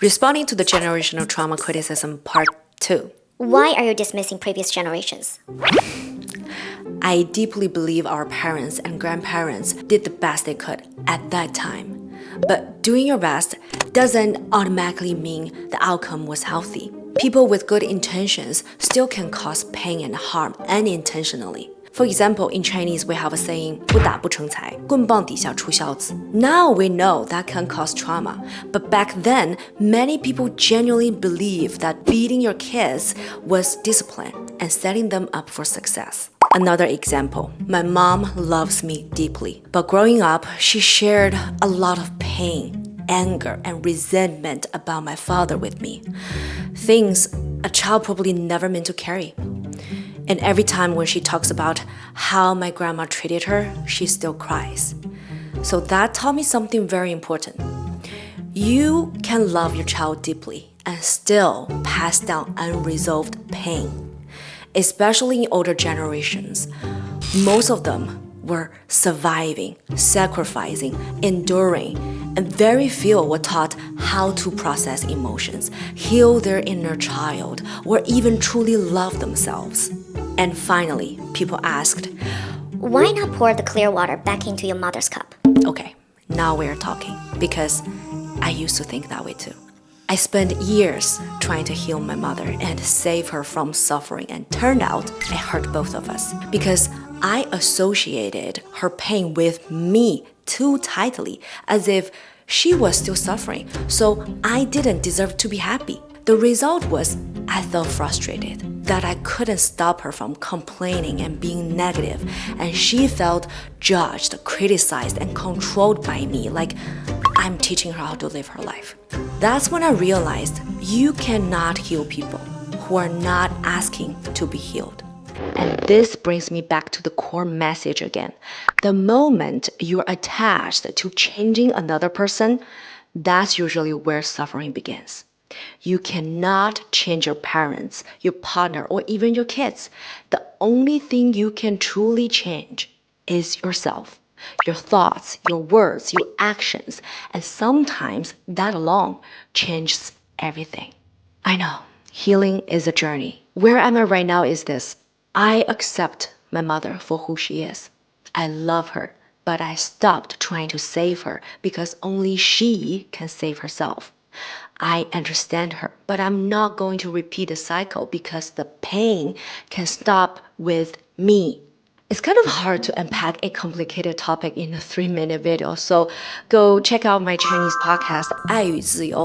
Responding to the generational trauma criticism part 2. Why are you dismissing previous generations? I deeply believe our parents and grandparents did the best they could at that time. But doing your best doesn't automatically mean the outcome was healthy. People with good intentions still can cause pain and harm unintentionally. For example, in Chinese, we have a saying, 不打不成才,棍棒底下出孝子. Now we know that can cause trauma, but back then, many people genuinely believed that beating your kids was discipline and setting them up for success. Another example, my mom loves me deeply, but growing up, she shared a lot of pain, anger, and resentment about my father with me. Things a child probably never meant to carry. And every time when she talks about how my grandma treated her, she still cries. So that taught me something very important. You can love your child deeply and still pass down unresolved pain. Especially in older generations, most of them were surviving, sacrificing, enduring, and very few were taught how to process emotions, heal their inner child, or even truly love themselves. And finally, people asked, Why not pour the clear water back into your mother's cup? okay, now we're talking, because I used to think that way too. I spent years trying to heal my mother and save her from suffering, and turned out it hurt both of us because I associated her pain with me too tightly, as if she was still suffering, so I didn't deserve to be happy. The result was I felt frustrated that I couldn't stop her from complaining and being negative, and she felt judged, criticized, and controlled by me, like I'm teaching her how to live her life. That's when I realized you cannot heal people who are not asking to be healed. And this brings me back to the core message again. The moment you're attached to changing another person, that's usually where suffering begins. You cannot change your parents, your partner, or even your kids. The only thing you can truly change is yourself. Your thoughts, your words, your actions, and sometimes that alone changes everything. I know, healing is a journey. Where am I right now is this. I accept my mother for who she is. I love her, but I stopped trying to save her because only she can save herself. I understand her, but I'm not going to repeat the cycle because the pain can stop with me. It's kind of hard to unpack a complicated topic in a 3-minute video, so go check out my Chinese podcast 爱与自由